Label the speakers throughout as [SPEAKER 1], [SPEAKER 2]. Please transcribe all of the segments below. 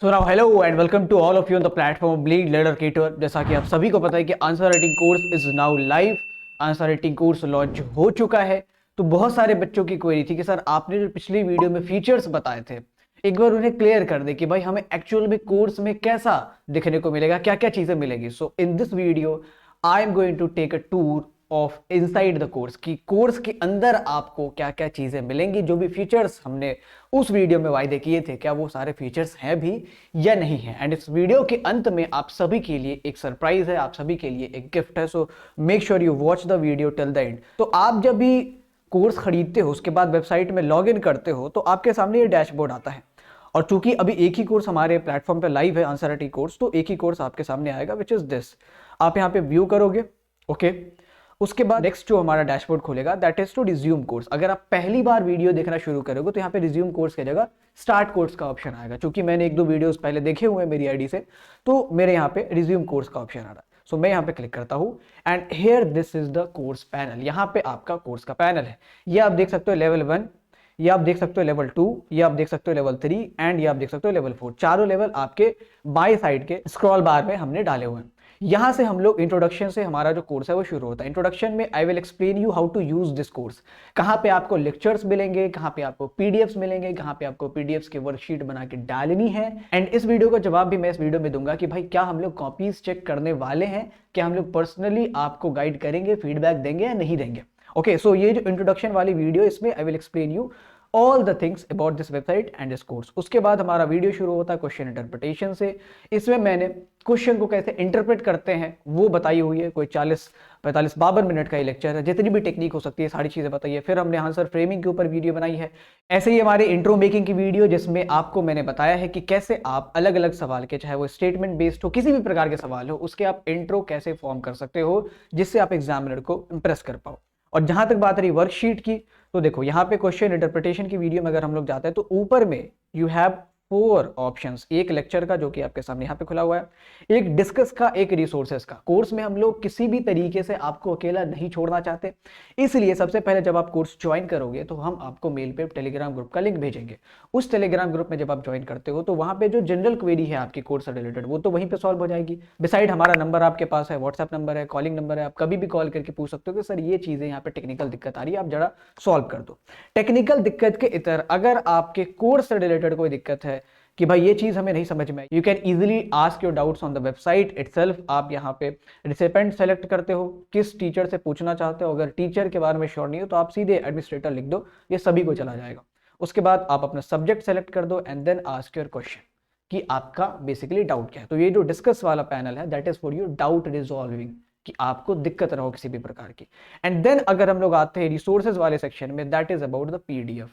[SPEAKER 1] So now hello and welcome to all of you on the platform bleed learner creator. जैसा कि आप सभी को पता है कि answer writing course is now live. Answer writing course launch हो चुका है। तो बहुत सारे बच्चों की क्वेरी थी कि सर आपने जो पिछली वीडियो में फीचर्स बताए थे एक बार उन्हें क्लियर कर दे कि भाई हमें एक्चुअल में कोर्स में कैसा दिखने को मिलेगा, क्या क्या चीजें मिलेगी। So in this video I am going to take a tour of inside the course कि कोर्स के अंदर आपको क्या क्या चीजें मिलेंगी। जो भी फीचर्स हमने उस वीडियो में वायदे किए थे क्या वो सारे फीचर्स हैं भी या नहीं है। एंड इस वीडियो के अंत में आप सभी के लिए एक सरप्राइज है, आप सभी के लिए एक गिफ्ट है। So make sure you watch the video till the end. तो आप जब भी कोर्स खरीदते हो उसके बाद वेबसाइट में लॉग इन करते हो तो आपके सामने ये डैशबोर्ड आता है। और चूंकि अभी एक ही कोर्स हमारे प्लेटफॉर्म पे लाइव है, आंसर राइटिंग कोर्स, तो एक ही कोर्स आपके सामने आएगा विच इज दिस। आप यहाँ पे व्यू करोगे, ओके। उसके बाद नेक्स्ट जो हमारा डैशबोर्ड खोलेगा that is to resume course. अगर आप पहली बार वीडियो देखना शुरू करोगे तो यहाँ पे रिज्यूम कोर्स की जगह स्टार्ट कोर्स का ऑप्शन आएगा। क्योंकि मैंने एक दो वीडियोस पहले देखे हुए हैं मेरी आईडी से, तो मेरे यहाँ पे रिज्यूम कोर्स का ऑप्शन आ रहा है। सो मैं यहाँ पे क्लिक करता हूँ and here this is the course panel. यहाँ पे आपका कोर्स का पैनल है। ये आप देख सकते हो लेवल 1, ये आप देख सकते हो लेवल 2, ये आप देख सकते हो लेवल 3 एंड ये आप देख सकते हो लेवल 4। चारों लेवल आपके बाई साइड के स्क्रॉल बार में हमने डाले हुए हैं। यहां से हम लोग इंट्रोडक्शन से हमारा जो कोर्स है वो शुरू होता है। इंट्रोडक्शन में I will explain you how to use this course. कहां पे आपको लेक्चर्स मिलेंगे, कहां पे आपको पीडीएफ्स मिलेंगे, कहां पे आपको पीडीएफ्स की वर्कशीट बना के डालनी है। एंड इस वीडियो का जवाब भी मैं इस वीडियो में दूंगा कि भाई क्या हम लोग कॉपीज चेक करने वाले हैं, क्या हम लोग पर्सनली आपको गाइड करेंगे, फीडबैक देंगे या नहीं देंगे। ओके, सो ये जो इंट्रोडक्शन वाली वीडियो इसमें आई will explain you all the things about this website and this course. उसके बाद हमारा वीडियो शुरू होता है क्वेश्चन इंटरप्रिटेशन से। इसमें मैंने क्वेश्चन को कैसे इंटरप्रेट करते हैं वो बताई हुई है। कोई 40-45-52 मिनट का ये लेक्चर है। जितनी भी टेक्निक हो सकती है सारी चीजें बताई है। फिर हमने आंसर फ्रेमिंग के ऊपर वीडियो बनाई है। ऐसे ही हमारी इंट्रो मेकिंग की वीडियो जिसमें आपको मैंने बताया है कि कैसे आप अलग अलग सवाल के, चाहे वो स्टेटमेंट बेस्ड हो, किसी भी प्रकार के सवाल हो, उसके आप इंट्रो कैसे फॉर्म कर सकते हो जिससे आप एग्जामिनर को इंप्रेस कर पाओ। और जहां तक बात रही वर्कशीट की, तो देखो यहाँ पे क्वेश्चन इंटरप्रिटेशन की वीडियो में अगर हम लोग जाते हैं तो ऊपर में यू हैव 4 ऑप्शंस। एक लेक्चर का जो कि आपके सामने यहाँ पे खुला हुआ है, एक डिस्कस का, एक रिसोर्सेस का। कोर्स में हम लोग किसी भी तरीके से आपको अकेला नहीं छोड़ना चाहते, इसलिए सबसे पहले जब आप कोर्स ज्वाइन करोगे तो हम आपको मेल पे टेलीग्राम ग्रुप का लिंक भेजेंगे। उस टेलीग्राम ग्रुप में जब आप ज्वाइन करते हो तो वहां पे जो जनरल क्वेरी है आपकी कोर्स से रिलेटेड वो तो वहीं पे सॉल्व हो जाएगी। बिसाइड हमारा नंबर आपके पास है, व्हाट्सएप नंबर है, कॉलिंग नंबर है। आप कभी भी कॉल करके पूछ सकते हो कि सर ये चीजें यहाँ पे टेक्निकल दिक्कत आ रही है, आप जरा सॉल्व कर दो। टेक्निकल दिक्कत के इतर अगर आपके कोर्स से रिलेटेड कोई दिक्कत है कि भाई ये चीज हमें नहीं समझ में आई, you can easily ask your doubts on the website itself. आप यहाँ पे रिसिपेंट सेलेक्ट करते हो, किस टीचर से पूछना चाहते हो। अगर टीचर के बारे में श्योर नहीं हो तो आप सीधे एडमिनिस्ट्रेटर लिख दो, ये सभी को चला जाएगा। उसके बाद आप अपना सब्जेक्ट सेलेक्ट कर दो and then ask your question कि आपका बेसिकली डाउट क्या है। तो ये जो डिस्कस वाला पैनल है that is for your doubt resolving, कि आपको दिक्कत ना हो किसी भी प्रकार की। एंड देन अगर हम लोग आते हैं रिसोर्सेज वाले सेक्शन में, that is about the PDF,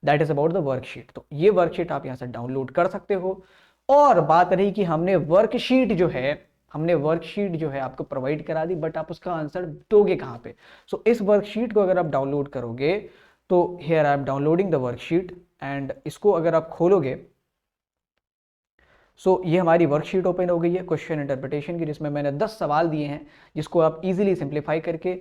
[SPEAKER 1] that is about the worksheet. तो ये वर्कशीट आप यहां से डाउनलोड कर सकते हो। और बात रही कि हमने वर्कशीट जो है आपको प्रोवाइड करा दी, बट आप उसका आंसर दोगे कहां पे। सो इस वर्कशीट को अगर आप डाउनलोड करोगे तो here I am downloading the worksheet and इसको अगर आप खोलोगे ये हमारी वर्कशीट ओपन हो गई है क्वेश्चन इंटरप्रिटेशन की, जिसमें मैंने 10 सवाल दिए हैं जिसको आप इजीली सिंप्लीफाई करके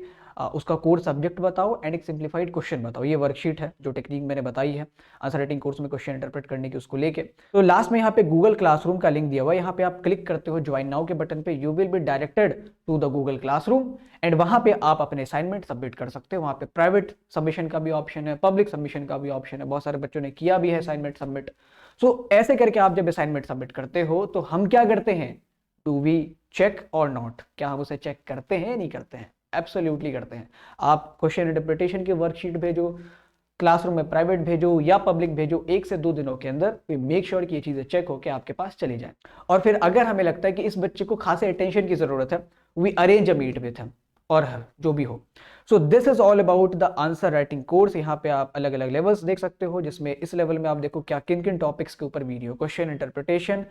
[SPEAKER 1] उसका कोर्स सब्जेक्ट बताओ एंड एक सिंप्लीफाइड क्वेश्चन बताओ। ये वर्कशीट है जो टेक्निक मैंने बताई है आंसर राइटिंग कोर्स में क्वेश्चन इंटरप्रेट करने की, उसको लेके। तो लास्ट में यहाँ पे गूगल क्लासरूम का लिंक दिया हुआ है। यहाँ पे आप क्लिक करते हो ज्वाइन नाउ के बटन पे, you will be directed to the Google classroom and वहां पे आप अपने असाइनमेंट सबमिट कर सकते हो। वहां पे प्राइवेट सबमिशन का भी ऑप्शन है, पब्लिक सबमिशन का भी ऑप्शन है। बहुत सारे बच्चों ने किया भी है असाइनमेंट सबमिट। ऐसे करके आप जब असाइनमेंट सबमिट करते हो तो हम क्या करते हैं, डू वी चेक और नॉट, क्या हम उसे चेक करते हैं नहीं करते हैं? एब्सोल्युटली करते हैं। आप क्वेश्चन इंटरप्रिटेशन की वर्कशीट भेजो, क्लासरूम में प्राइवेट भेजो या पब्लिक भेजो, 1 से 2 दिनों के अंदर वी मेक श्योर कि ये चीजें चेक होकर आपके पास चली जाए। और फिर अगर हमें लगता है कि इस बच्चे को खासे अटेंशन की जरूरत है, we arrange a meet with him और हर, जो भी हो। So this is all about the answer writing course. यहाँ पे आप अलग अलग लेवल्स देख सकते हो, जिसमें इस लेवल में आप देखो क्या किन किन टॉपिक्स के ऊपर video, question interpretation,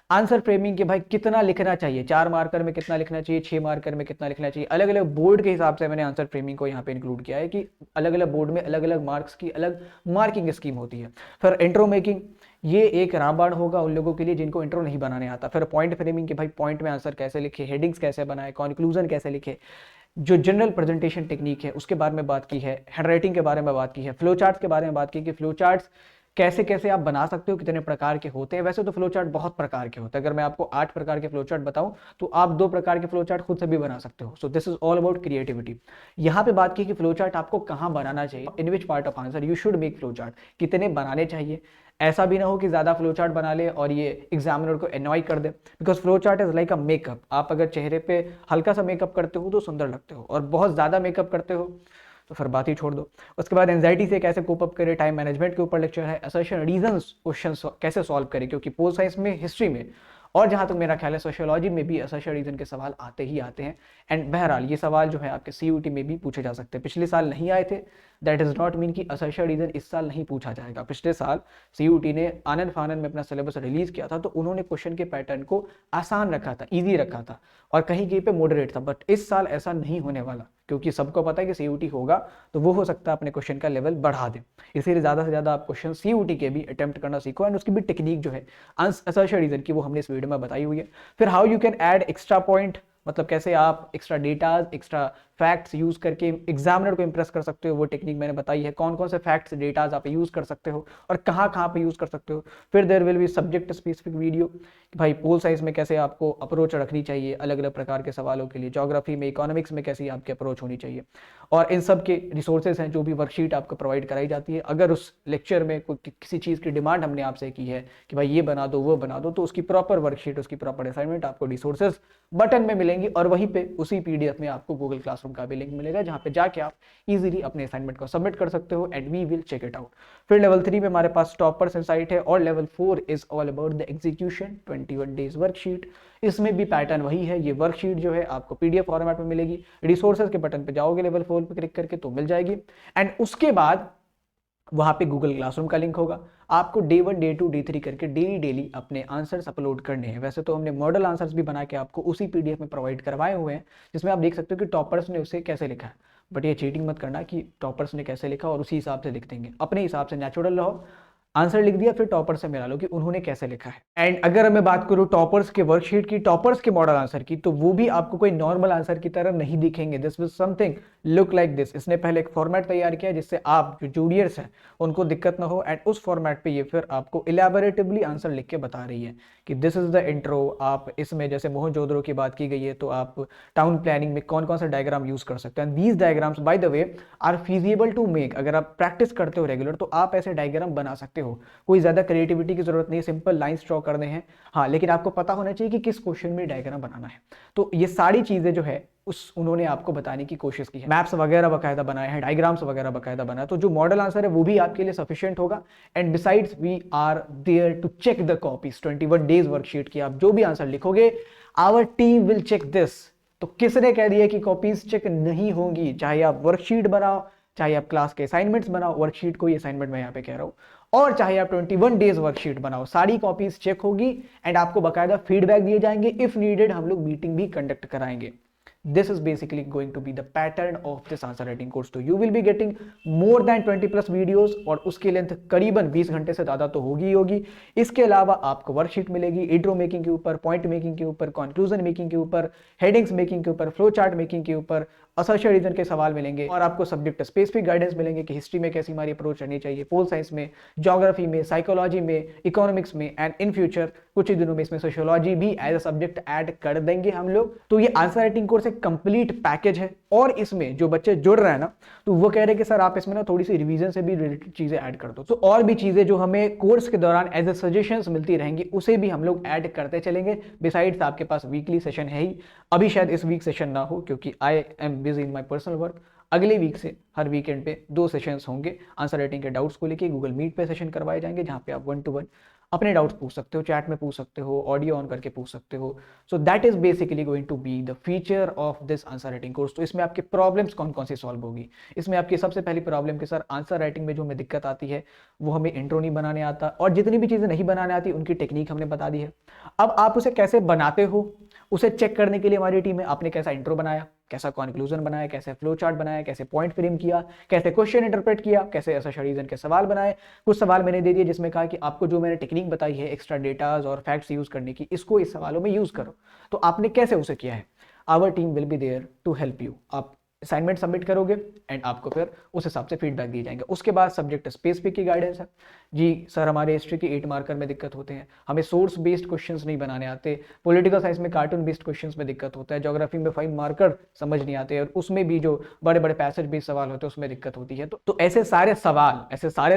[SPEAKER 1] answer framing के भाई कितना लिखना चाहिए, 4 मार्कर में कितना लिखना चाहिए, 6 मार्कर में कितना लिखना चाहिए। अलग अलग बोर्ड के हिसाब से मैंने आंसर फ्रेमिंग को यहाँ पे इंक्लूड किया है कि अलग अलग बोर्ड में अलग अलग मार्क्स की अलग मार्किंग स्कीम होती है। फिर इंट्रो मेकिंग, ये एक रामबाण होगा उन लोगों के लिए जिनको इंट्रो नहीं बनाने आता। फिर पॉइंट फ्रेमिंग के भाई पॉइंट में आंसर कैसे लिखे, हेडिंग्स कैसे बनाए, कंक्लूजन कैसे लिखे, जो जनरल प्रेजेंटेशन टेक्निक है उसके बारे में बात की है, हैंडराइटिंग के बारे में बात की है, फ्लो चार्ट्स के बारे में बात की कि फ्लो चार्ट्स कैसे कैसे आप बना सकते हो, कितने प्रकार के होते हैं। वैसे तो फ्लो चार्ट बहुत प्रकार के होते हैं, अगर मैं आपको 8 प्रकार के फ्लो चार्ट बताऊं तो आप 2 प्रकार के फ्लो चार्ट खुद से भी बना सकते हो। So this is all about creativity. यहाँ पे बात की कि फ्लो चार्ट आपको कहाँ बनाना चाहिए, in which part of answer you should make flow chart, कितने बनाने चाहिए। ऐसा भी ना हो कि ज्यादा फ्लो चार्ट बना ले और ये एग्जामिनर को एनॉय कर दे, because flow chart is like a makeup. आप अगर चेहरे पे हल्का सा मेकअप करते हो तो सुंदर लगते हो, और बहुत ज्यादा मेकअप करते हो तो फिर बात ही छोड़ दो। उसके बाद एंजाइटी से कैसे कोप अप करे, टाइम मैनेजमेंट के ऊपर लेक्चर है, असर्शन रीजंस क्वेश्चन कैसे सॉल्व करे, क्योंकि पोल साइंस में, हिस्ट्री में और जहां तक मेरा ख्याल है सोशियोलॉजी में भी असर्शन रीजन के सवाल आते ही आते हैं। एंड बहरहाल ये सवाल जो है आपके सीयूटी में भी पूछे जा सकते हैं। पिछले साल नहीं आए थे, दैट इज नॉट मीन कि असर्शन रीजन इस साल नहीं पूछा जाएगा। पिछले साल सीयूटी ने आनंद फानन में अपना सिलेबस रिलीज किया था, तो उन्होंने क्वेश्चन के पैटर्न को आसान रखा था, ईजी रखा था, और कहीं कहीं पे मॉडरेट था। बट इस साल ऐसा नहीं होने वाला, क्योंकि सबको पता है कि सीयूटी होगा तो वो हो सकता है अपने क्वेश्चन का लेवल बढ़ा दे। इसीलिए ज्यादा से ज्यादा आप क्वेश्चन सीयूटी के भी अटेम्प्ट करना सीखो, एंड उसकी भी टेक्निक जो है असर्शन रीजन की वो हमने इस वीडियो में बताई हुई है। फिर how you can add extra point, मतलब कैसे आप extra datas, extra facts use करके एग्जामिनर को इंप्रेस कर सकते हो, वो टेक्निक मैंने बताई है। कौन कौन से फैक्ट्स, डेटाज आप यूज कर सकते हो और कहाँ कहाँ पे यूज कर सकते हो। फिर there will be subject specific video कि भाई पोल साइंस में कैसे आपको अप्रोच रखनी चाहिए अलग अलग प्रकार के सवालों के लिए, ज्योग्राफी में, इकोनॉमिक्स में कैसी आपकी अप्रोच होनी चाहिए। और इन सब के रिसोर्सेज हैं, जो भी वर्कशीट आपको प्रोवाइड कराई जाती है। अगर उस लेक्चर में कोई किसी चीज़ की डिमांड हमने आपसे की है कि भाई ये बना दो, वो बना दो, तो उसकी प्रॉपर वर्कशीट, उसकी प्रॉपर असाइनमेंट आपको रिसोर्सेज बटन में मिलेंगी, और वहीं पे उसी पीडीएफ में आपको गूगल क्लासरूम का भी लिंक मिलेगा, जहां पे जाके आप इजीली अपने असाइनमेंट को सबमिट कर सकते हो, and we will check it out. फिर लेवल 3 में हमारे पास टॉपर्स इनसाइट है, और level 4 is all about the execution 21 days worksheet. इसमें भी पैटर्न वही है, ये वर्कशीट जो है आपको पीडीएफ फॉर्मेट में मिलेगी, रिसोर्सेज के बटन पे जाओगे लेवल 4 पे क्लिक करके तो मिल जाएगी। एंड उसके बाद वहां पे गूगल क्लासरूम का लिंक होगा। आपको डे 1, डे 2, डे 3 करके डेली डेली अपने आंसर्स अपलोड करने हैं। वैसे तो हमने मॉडल आंसर्स भी बना के आपको उसी पीडीएफ में प्रोवाइड करवाए हुए हैं, जिसमें आप देख सकते हो कि टॉपर्स ने उसे कैसे लिखा है। बट ये चीटिंग मत करना कि टॉपर्स ने कैसे लिखा और उसी हिसाब से लिख देंगे। अपने हिसाब से नेचुरल रहो, आंसर लिख दिया, फिर टॉपर से मिला लो कि उन्होंने कैसे लिखा है। एंड अगर मैं बात करूं टॉपर्स के वर्कशीट की, टॉपर्स के मॉडल आंसर की, तो वो भी आपको कोई नॉर्मल आंसर की तरह नहीं दिखेंगे। This will something look like this. इसने पहले एक फॉर्मेट तैयार किया जिससे आप जो जूनियर्स हैं उनको दिक्कत ना हो, एंड उस फॉर्मेट पे ये फिर आपको इलेबोरेटिवली आंसर लिख के बता रही है कि दिस इज द इंट्रो। आप इसमें जैसे मोहनजोदड़ो की बात की गई है, तो आप टाउन प्लानिंग में कौन कौन सा डायग्राम यूज कर सकते हैं। These diagrams by the way are feasible to make. अगर आप प्रैक्टिस करते हो रेगुलर तो आप ऐसे डायग्राम बना सकते हो, कोई ज्यादा क्रिएटिविटी की जरूरत नहीं है, सिंपल लाइंस ड्रॉ करने हैं। हाँ, लेकिन आपको पता होना चाहिए कि किस क्वेश्चन में डायग्राम बनाना है। तो ये सारी चीजें जो है उन्होंने आपको बताने की कोशिश की है। मैप्स वगैरह बकायदा बनाए हैं, डायग्राम्स वगैरह बकायदा बनाए, तो जो मॉडल आंसर है वो भी आपके लिए सफिशिएंट होगा। And besides we are there to check the copies 21 days worksheet की। आप जो भी आंसर लिखोगे, our team will check this. तो किसने कह दिया कि कॉपीज चेक नहीं होंगी? चाहे आप वर्कशीट बनाओ, चाहे आप क्लास के असाइनमेंट्स बनाओ, वर्कशीट को ही असाइनमेंट मैं यहाँ पे कह रहा हूँ, और चाहे आप 21 डेज वर्कशीट बनाओ, सारी कॉपीज चेक होगी एंड आपको बकायदा फीडबैक दिए जाएंगे। इफ नीडेड हम लोग मीटिंग भी कंडक्ट कराएंगे। This is basically going to be the pattern of this answer writing course. तो you will be getting more than 20 plus videos, और उसकी लेंथ करीबन 20 घंटे से ज़्यादा तो होगी ही होगी। इसके अलावा आपको वर्कशीट मिलेगी इंट्रो मेकिंग के ऊपर, पॉइंट मेकिंग के ऊपर, कंक्लूजन मेकिंग के ऊपर, हेडिंग्स मेकिंग के ऊपर, फ्लो चार्ट मेकिंग के ऊपर, असर्शन रीजन के सवाल मिलेंगे, और आपको सब्जेक्ट स्पेसिफिक गाइडेंस मिलेंगे कि हिस्ट्री में कैसी हमारी अप्रोच रहनी चाहिए, पोल साइंस में, ज्योग्राफी में, साइकोलॉजी में, इकोनॉमिक्स में, एंड इन फ्यूचर कुछ ही दिनों में इसमें सोशियोलॉजी भी एज अ सब्जेक्ट ऐड कर देंगे हम लोग। तो ये आंसर राइटिंग कोर्स एक कंप्लीट पैकेज है, और इसमें जो बच्चे जुड़ रहे हैं ना, तो वो कह रहे हैं कि सर आप इसमें ना थोड़ी सी रिवीजन से भी रिलेटेड चीजें ऐड कर दो। तो और भी चीजें जो हमें कोर्स के दौरान एज ए सजेशंस मिलती रहेंगी, उसे भी हम लोग ऐड करते चलेंगे। बिसाइड्स आपके पास वीकली सेशन है ही। अभी शायद इस वीक सेशन ना हो, क्योंकि I am busy in my personal work. अगले वीक से हर वीकेंड पे 2 सेशंस होंगे आंसर राइटिंग के डाउट्स को लेके। गूगल मीट पे सेशन करवाए जाएंगे, जहां पे आप 1 to 1 अपने डाउट्स पूछ सकते हो, चैट में पूछ सकते हो, ऑडियो ऑन करके पूछ सकते हो। So that is basically going to be the feature of this answer writing course. तो इसमें आपके प्रॉब्लम्स कौन कौन सी सॉल्व होगी? इसमें आपकी सबसे पहली प्रॉब्लम कि सर आंसर राइटिंग में जो हमें दिक्कत आती है वो हमें इंट्रो नहीं बनाने आता, और जितनी भी चीजें नहीं बनाने आती उनकी टेक्निक हमने बता दी है। अब आप उसे कैसे बनाते हो, उसे चेक करने के लिए हमारी टीम है। आपने कैसा इंट्रो बनाया, कैसा कंक्लूजन बनाया, कैसे फ्लो चार्ट बनाया, कैसे पॉइंट फ्रेम किया, कैसे क्वेश्चन इंटरप्रेट किया, कैसे असर्शन रीजन के सवाल बनाए। कुछ सवाल मैंने दे दिए जिसमें कहा कि आपको जो मैंने टेक्निक बताई है एक्स्ट्रा डेटाज और फैक्ट्स यूज करने की, इसको इस सवालों में यूज करो। तो आपने कैसे उसे किया है? Our team will be there to help you. आप असाइनमेंट सबमिट करोगे एंड आपको फिर उस हिसाब से फीडबैक दिए जाएंगे। उसके बाद सब्जेक्ट स्पेसिफिक की गाइडेंस है। जी सर, हमारे हिस्ट्री के 8 मार्कर में दिक्कत होते हैं, हमें सोर्स बेस्ड क्वेश्चंस नहीं बनाने आते, पॉलिटिकल साइंस में कार्टून बेस्ड क्वेश्चंस में दिक्कत होता है, ज्योग्राफी में 5 मार्कर समझ नहीं आते और उसमें भी जो बड़े बड़े पैसेज बेस्ड सवाल होते हैं उसमें दिक्कत होती है। तो ऐसे सारे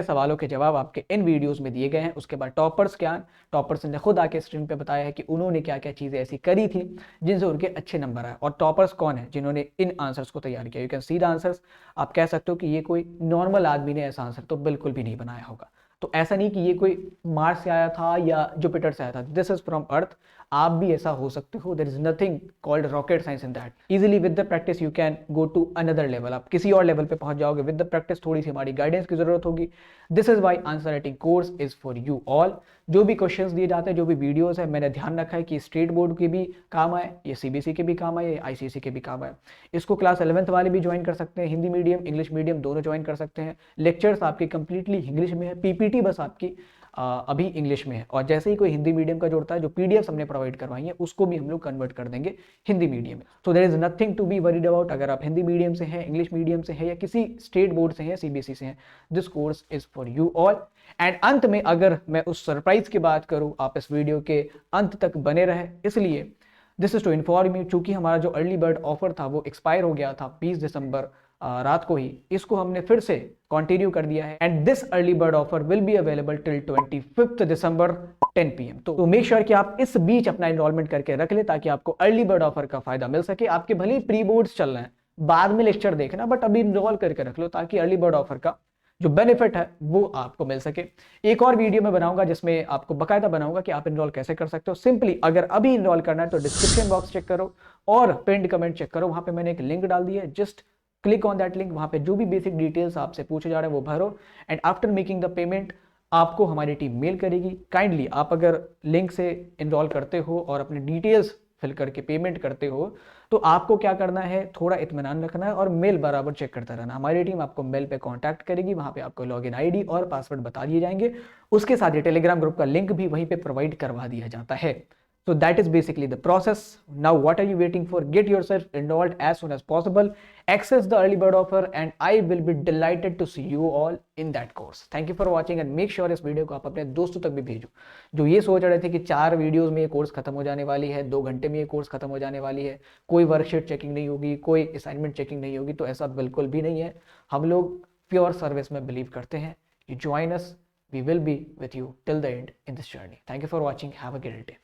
[SPEAKER 1] सवालों के जवाब आपके इन वीडियोज में दिए गए हैं। उसके बाद टॉपर्स क्या, टॉपर्स ने खुद आके स्क्रीन पे बताया है कि उन्होंने क्या क्या चीजें ऐसी करी थी जिनसे उनके अच्छे नंबर आए। और टॉपर्स कौन है? जिन्होंने इन आंसर्स को तैयार किया। You can see the answers. आप कह सकते हो कि ये कोई नॉर्मल आदमी ने ऐसा आंसर तो बिल्कुल भी नहीं बनाया होगा। तो ऐसा नहीं कि ये कोई मार्स से आया था या जुपिटर से आया था, दिस इज फ्रॉम अर्थ। आप भी ऐसा हो सकते हो। There is nothing called rocket science in that. Easily with the practice you can go to another level. आप किसी और लेवल पे पहुंच जाओगे। विद द प्रैक्टिस थोड़ी सी हमारी गाइडेंस की जरूरत होगी। This is why answer writing course is for you all. जो भी क्वेश्चंस दिए जाते हैं, जो भी वीडियोस है, मैंने ध्यान रखा है कि स्टेट बोर्ड के भी काम आए, ये सीबीएसई के भी काम आए, ये आईसीएसई के भी काम आए। इसको क्लास 11th वाले भी ज्वाइन कर सकते हैं, हिंदी मीडियम इंग्लिश मीडियम दोनों ज्वाइन कर सकते हैं। लेक्चर्स आपके कंप्लीटली इंग्लिश में है, पीपीटी बस आपकी अभी इंग्लिश में है। और जैसे ही कोई हिंदी मीडियम का जुड़ता है, जो पीडीएफ हमने प्रोवाइड करवाई है उसको भी हम लोग कन्वर्ट कर देंगे हिंदी मीडियम में। So there is nothing to be worried about. अगर आप हिंदी मीडियम से हैं, इंग्लिश मीडियम से हैं या किसी स्टेट बोर्ड से हैं, सीबीएसई से हैं, this course is for you all. And अंत में अगर मैं उस सरप्राइज की बात करूं, आप इस वीडियो के अंत तक बने रहे, इसलिए this is to inform you, चूंकि हमारा जो अर्ली बर्ड ऑफर था वो एक्सपायर हो गया था 20 दिसंबर रात को ही। इसको हमने फिर से कंटिन्यू कर दिया है and this early bird offer will be available till 25 December 10 PM। तो मेक श्योर कि आप इस बीच अपना एनरोलमेंट करके रख ले ताकि आपको अर्ली बर्ड ऑफर का फायदा मिल सके। आपके भले ही प्री बोर्ड्स चल रहे हैं, बाद में लेक्चर देखना, बट अभी इनरोल करके रख लो ताकि अर्ली बर्ड ऑफर का जो बेनिफिट है वो आपको मिल सके। एक और वीडियो में बनाऊंगा जिसमें आपको बकायदा बनाऊंगा कि आप इनरोल कैसे कर सकते हो। सिंपली अगर अभी इनरोल करना है तो डिस्क्रिप्शन बॉक्स चेक करो और पिन्ड कमेंट चेक करो, वहां पे मैंने एक लिंक डाल दी है। Just click on that link, वहां पे जो भी बेसिक डिटेल्स आपसे पूछे जा रहे हैं वो भरो and after making the payment आपको हमारी टीम मेल करेगी। काइंडली आप अगर लिंक से इनरोल करते हो और अपने डिटेल्स फिल करके पेमेंट करते हो तो आपको क्या करना है, थोड़ा इत्मीनान रखना है और मेल बराबर चेक करता रहना। हमारी टीम आपको मेल पे कांटेक्ट करेगी, वहां पे आपको लॉगिन आईडी और पासवर्ड बता दिए जाएंगे। उसके साथ ही टेलीग्राम ग्रुप का लिंक भी वहीं पे प्रोवाइड करवा दिया जाता है। So that is basically the process. Now what are you waiting for? Get yourself enrolled as soon as possible. Access the early bird offer and I will be delighted to see you all in that course. Thank you for watching and make sure इस video को आप अपने दोस्तों तक भी भेजो जो ये सोच रहे थे कि 4 वीडियोस में ये कोर्स खत्म हो जाने वाली है, 2 घंटे में ये कोर्स खत्म हो जाने वाली है, कोई वर्कशीट चेकिंग नहीं होगी, कोई असाइनमेंट चेकिंग नहीं होगी। तो ऐसा बिल्कुल भी नहीं है। हम लोग प्योर सर्विस में बिलीव करते हैं। You join us, we will be with you till the end in this journey. Thank you for watching. Have a great day.